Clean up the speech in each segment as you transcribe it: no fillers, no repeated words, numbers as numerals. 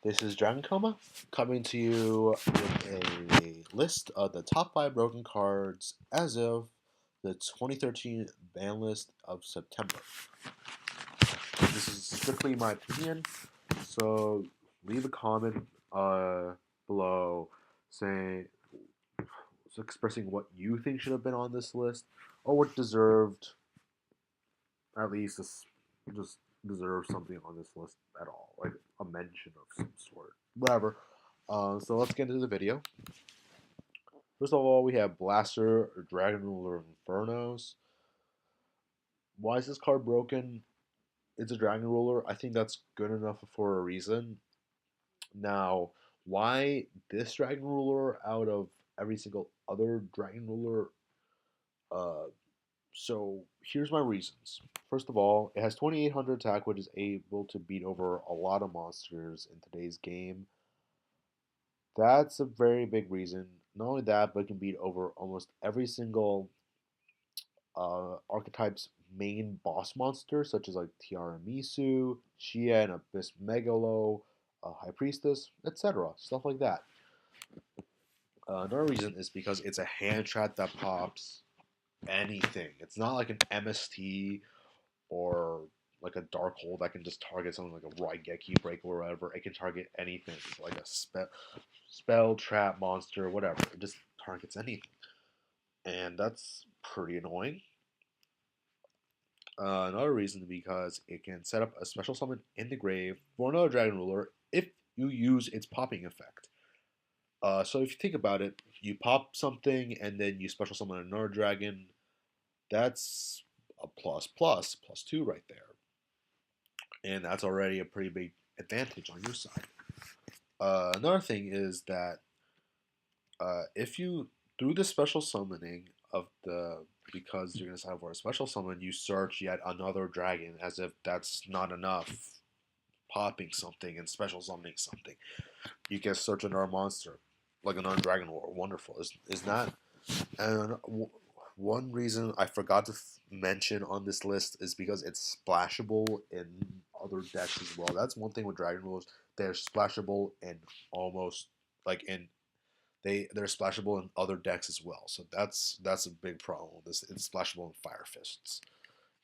This is DragonComa coming to you with a list of the top 5 broken cards as of the 2013 ban list of September. This is strictly my opinion, so leave a comment below saying, expressing what you think should have been on this list or what deserved at least just deserves something on this list at all, like a mention of some sort, whatever. So let's get into the video. First of all, we have Blaster or Dragon Ruler Infernos. Why is this card broken? It's a Dragon Ruler. I think that's good enough for a reason. Now, why this Dragon Ruler out of every single other Dragon Ruler? Uh, so here's my reasons. First of all, it has 2800 attack, which is able to beat over a lot of monsters in today's game. That's a very big reason. Not only that, but it can beat over almost every single archetype's main boss monster, such as like Tiramisu, Shia, and Abyss Megalo, High Priestess, etc. Stuff like that. Another reason is because it's a hand trap that pops anything. It's not like an MST or like a dark hole that can just target something like a Raigeki break or whatever. It can target anything, like a spell trap monster, whatever. It just targets anything, and that's pretty annoying. Another reason because it can set up a special summon in the grave for another Dragon Ruler if you use its popping effect. So if you think about it, you pop something and then you special summon another dragon. That's a plus 2 right there, and that's already a pretty big advantage on your side. Another thing is that if you through the special summoning of the because you're gonna sign for a special summon, you search yet another dragon as if that's not enough. Popping something and special summoning something, you can search another monster like another dragon war. Wonderful, is not. And one reason I forgot to mention on this list is because it's splashable in other decks as well. That's one thing with Dragon Rules. They're splashable in almost like in they're splashable in other decks as well. So that's a big problem with this. It's splashable in Fire Fists.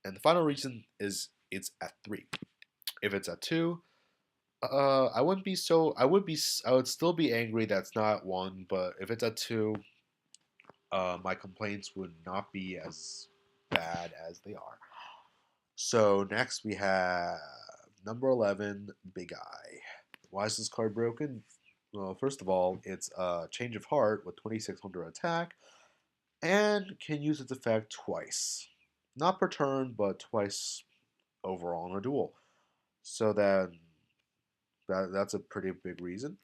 And the final reason is it's at 3. If it's at 2, I wouldn't be so. I would still be angry that's not 1. But if it's at 2, my complaints would not be as bad as they are. So next we have number 11, Big Eye. Why is this card broken? Well, first of all, it's a Change of Heart with 2600 attack and can use its effect twice. Not per turn, but twice overall in a duel. So that's a pretty big reason.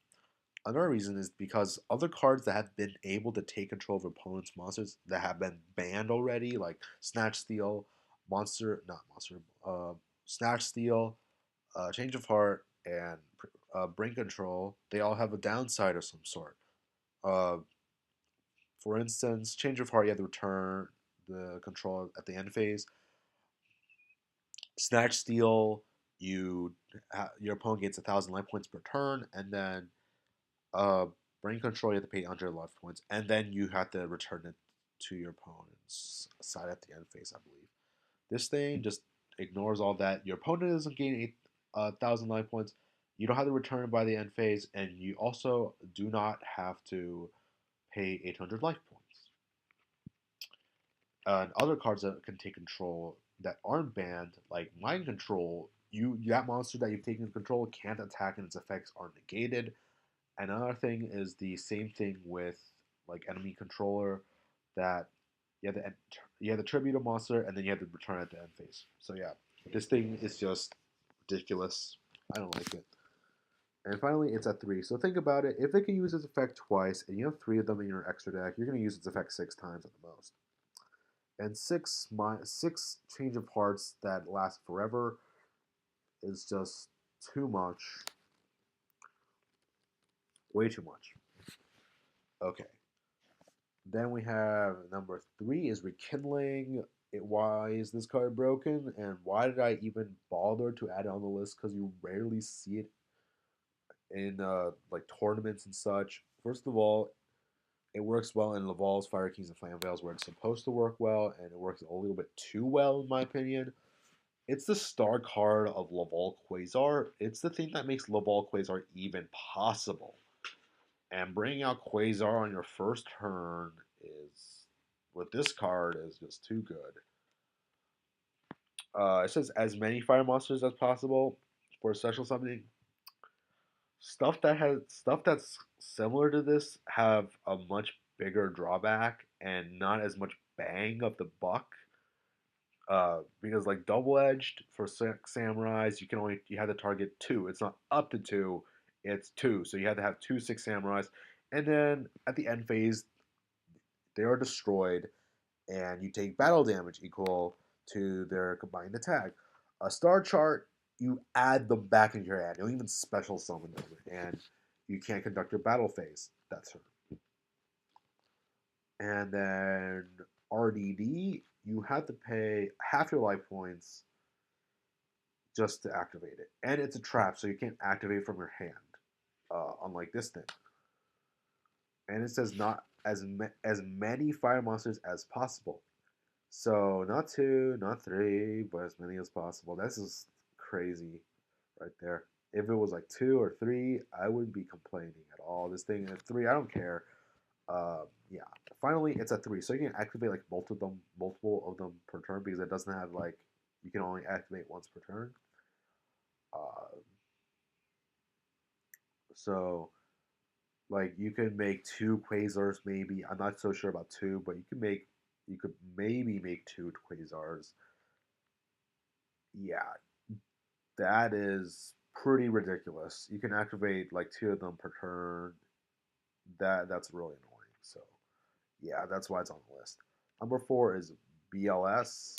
Another reason is because other cards that have been able to take control of opponents' monsters that have been banned already, like Snatch Steal, Snatch Steal, Change of Heart, and Brain Control, they all have a downside of some sort. Uh, for instance, Change of Heart, you have to return the control at the end phase. Snatch Steal, your opponent gets 1,000 life points per turn, and then uh, Brain Control, you have to pay 100 life points, and then you have to return it to your opponent's side at the end phase, I believe. This thing just ignores all that. Your opponent doesn't gain 1,000 life points. You don't have to return it by the end phase, and you also do not have to pay 800 life points. And other cards that can take control that aren't banned, like Mind Control, that monster that you've taken control can't attack and its effects are negated. Another thing is the same thing with like enemy controller that you have to tribute a monster and then you have to return at the end phase. So yeah, this thing is just ridiculous. I don't like it. And finally, it's at 3. So think about it. If it can use its effect twice and you have 3 of them in your extra deck, you're going to use its effect 6 times at the most. And six change of hearts that last forever is just too much. Way too much. Okay. Then we have number 3 is Rekindling. Why is this card broken? And why did I even bother to add it on the list? Because you rarely see it in like tournaments and such. First of all, it works well in Laval's Fire Kings and Flame Veils where it's supposed to work well, and it works a little bit too well in my opinion. It's the star card of Laval Quasar. It's the thing that makes Laval Quasar even possible. And bringing out Quasar on your first turn is, with this card, is just too good. It says as many fire monsters as possible for special summoning. Stuff that's similar to this have a much bigger drawback and not as much bang of the buck. Because like double edged for samurais, you have to target two. It's not up to two, it's two. So you have to have 2/6 samurais, and then at the end phase, they are destroyed, and you take battle damage equal to their combined attack. A star chart, you add them back into your hand. You don't even special summon them, and you can't conduct your battle phase. That's her. And then RDD, you have to pay half your life points just to activate it. And it's a trap, so you can't activate from your hand, unlike this thing. And it says not as many fire monsters as possible. So not two, not three, but as many as possible. This is crazy right there. If it was like two or three, I wouldn't be complaining at all. This thing at three, I don't care. Yeah. Finally, it's a three, so you can activate like multiple of them per turn because it doesn't have like you can only activate once per turn. Uh, so like you can make two quasars maybe. I'm not so sure about two, but you could maybe make two quasars. Yeah, that is pretty ridiculous. You can activate like two of them per turn. That's really annoying. So yeah, that's why it's on the list. Number four is BLS.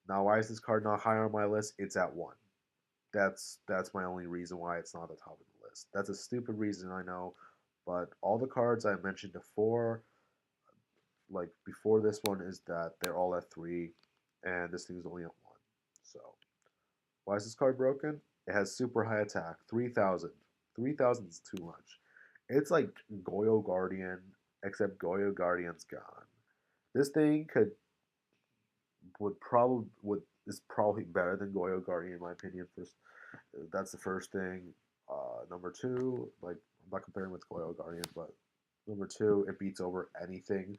Now, why is this card not higher on my list? It's at one. That's my only reason why it's not at the top of the list. That's a stupid reason, I know, but all the cards I mentioned before, like before this one, is that they're all at three, and this thing is only at one. So, why is this card broken? It has super high attack, 3,000. 3,000 is too much. It's like Goyo Guardian, except Goyo Guardian's gone. This thing would is probably better than Goyo Guardian in my opinion. First, that's the first thing. Number two, like I'm not comparing with Goyo Guardian, but number two, it beats over anything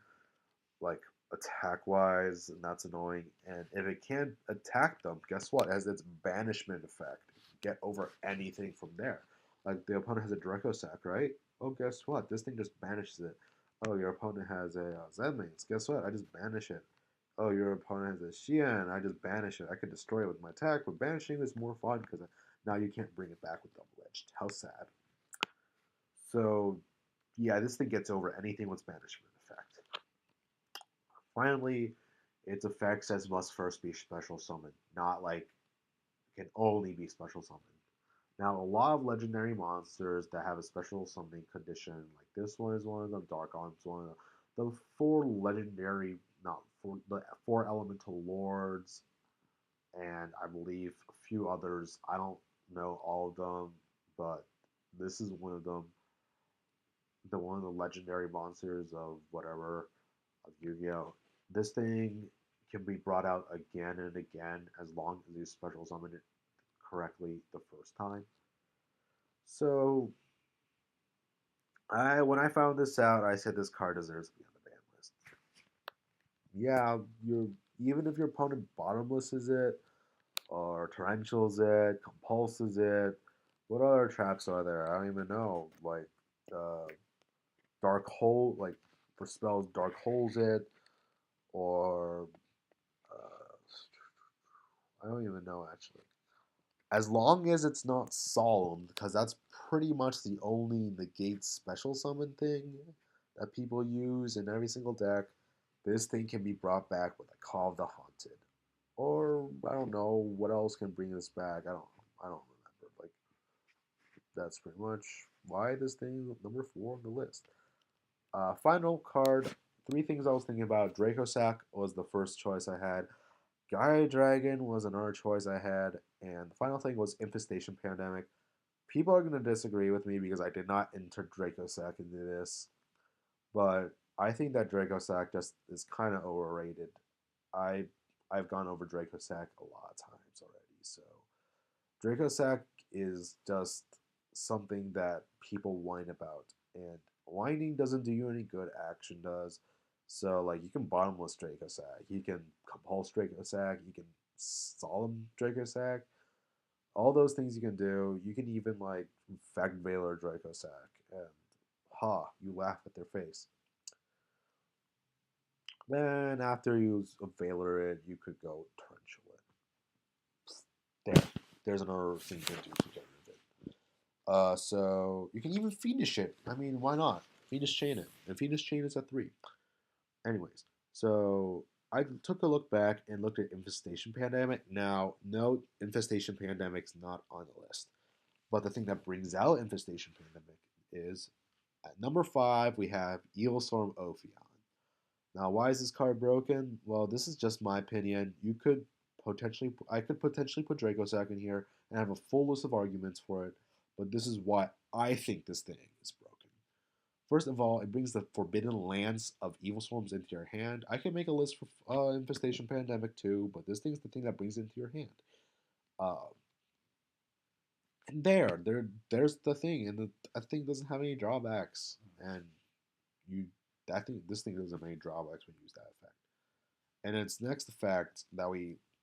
like attack wise, and that's annoying. And if it can't attack them, guess what? It has its banishment effect. Get over anything from there. Like the opponent has a Draco Sack, right? Oh, guess what? This thing just banishes it. Oh, your opponent has a Zenmates. Guess what? I just banish it. Oh, your opponent has a Xian. I just banish it. I could destroy it with my attack, but banishing is more fun because now you can't bring it back with double edged. How sad. So, yeah, this thing gets over anything with banishment effect. Finally, its effect says must first be special summoned, not like can only be special summoned. Now, a lot of legendary monsters that have a special summoning condition, like this one is one of them, Dark Arm's one of them. The four legendary, not four, the four elemental lords, and I believe a few others. I don't know all of them, but this is one of them. The one of the legendary monsters of whatever of Yu-Gi-Oh. This thing can be brought out again and again as long as you special summon it correctly the first time. So when I found this out, I said this card deserves to be on the ban list. Yeah, you're even if your opponent bottomlesses it or torrentials it, compulses it. What other traps are there? I don't even know. Like uh, dark hole, like for spells, dark holes it, or I don't even know actually. As long as it's not solemn, because that's pretty much the only negate special summon thing that people use in every single deck. This thing can be brought back with a Call of the Haunted, or I don't know what else can bring this back. I don't remember. Like that's pretty much why this thing number four on the list. Final card. Three things I was thinking about. Draco Sack was the first choice I had. Gaia Dragon was another choice I had, and the final thing was Infestation Pandemic. People are gonna disagree with me because I did not enter Dracossack into this, but I think that Dracossack just is kind of overrated. I I've gone over Dracossack a lot of times already, so Dracossack is just something that people whine about, and whining doesn't do you any good. Action does. So like you can bottomless Dracossack, you can compulse Dracossack, you can solemn Dracossack. All those things you can do. You can even like Fact Veiler Dracossack, and you laugh at their face. Then after you Veiler it, you could go Torrential it. There's another thing you can do to get rid of it. So you can even Fiendish it. I mean, why not? Fiendish Chain it, and Fiendish Chain is at 3. Anyways, so I took a look back and looked at Infestation Pandemic. Now, no, Infestation Pandemic's not on the list. But the thing that brings out Infestation Pandemic is at number 5, we have Evilswarm Ophion. Now, why is this card broken? Well, this is just my opinion. I could potentially put Dracosack in here and have a full list of arguments for it, but this is why I think this thing is broken. First of all, it brings the Forbidden Lands of Evil Swarms into your hand. I can make a list for Infestation Pandemic too, but this thing's the thing that brings it into your hand. Uh, and there's the thing, and that thing doesn't have any drawbacks, and you that thing this thing doesn't have any drawbacks when you use that effect. And its next effect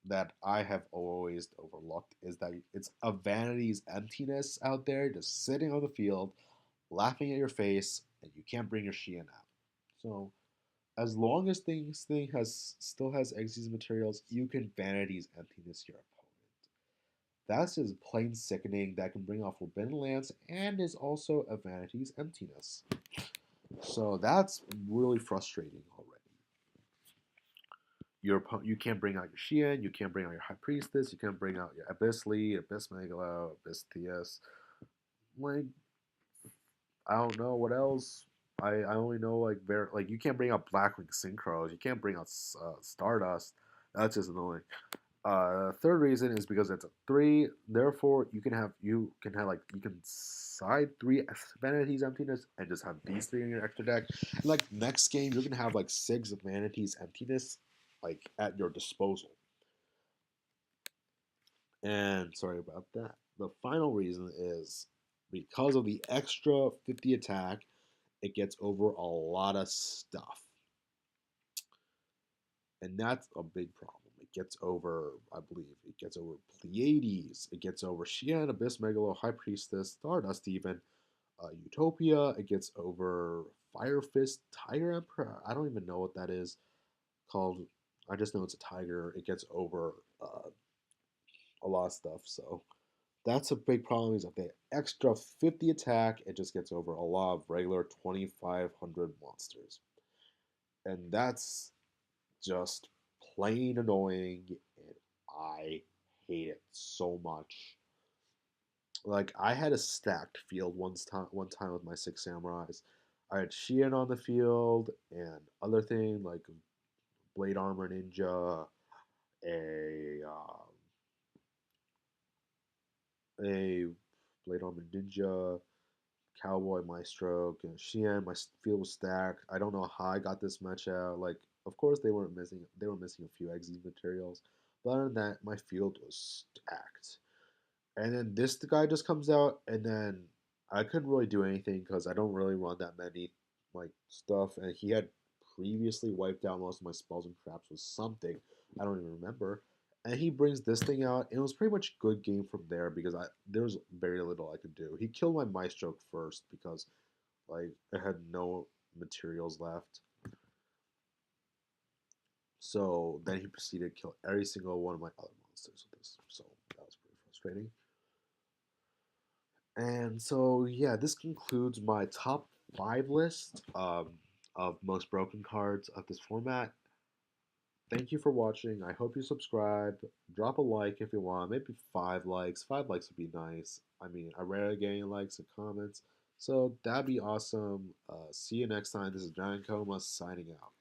that I have always overlooked is that it's a vanity's emptiness out there, just sitting on the field, laughing at your face, and you can't bring your Sheehan out. So as long as this thing still has Xyz materials, you can vanity's emptiness your opponent. That's just plain sickening. That can bring off Forbidden Lance and is also a vanity's emptiness. So that's really frustrating already. You can't bring out your Xian, you can't bring out your High Priestess, you can't bring out your Abyss Lead, Abyss Megalo, Abyss TS. Like, I don't know what else. I only know like you can't bring out Blackwing Synchros, you can't bring out Stardust. That's just annoying. Third reason is because it's a 3. Therefore, you can side 3 Vanity's Emptiness and just have these 3 in your extra deck. And like next game, you're gonna have like 6 Vanity's Emptiness like at your disposal. And sorry about that. The final reason is because of the extra 50 attack, it gets over a lot of stuff. And that's a big problem. It gets over, I believe, it gets over Pleiades, it gets over Xian, Abyss Megalo, High Priestess, Stardust even, Utopia, it gets over Fire Fist, Tiger Emperor, I don't even know what that is called, I just know it's a tiger, it gets over a lot of stuff, so that's a big problem is that the extra 50 attack, it just gets over a lot of regular 2,500 monsters. And that's just plain annoying, and I hate it so much. Like I had a stacked field one time with my 6 samurais. I had Sheehan on the field and other thing like Blade Armor Ninja, a Blade Armor Ninja, Cowboy Maestro, and Sheehan. My field was stacked. I don't know how I got this match out. Like, of course they weren't missing. They were missing a few XZ materials, but other than that, my field was stacked. And then this guy just comes out, and then I couldn't really do anything because I don't really run that many like stuff, and he had previously wiped out most of my spells and traps with something I don't even remember. And he brings this thing out, and it was pretty much a good game from there because there was very little I could do. He killed my Maestro first because like I had no materials left. So then he proceeded to kill every single one of my other monsters with this. So that was pretty frustrating. And so, yeah, this concludes my top 5 list of most broken cards of this format. Thank you for watching. I hope you subscribe. Drop a like if you want. Maybe 5 likes. 5 likes would be nice. I mean, I rarely get any likes and comments. So that'd be awesome. See you next time. This is DragonComa signing out.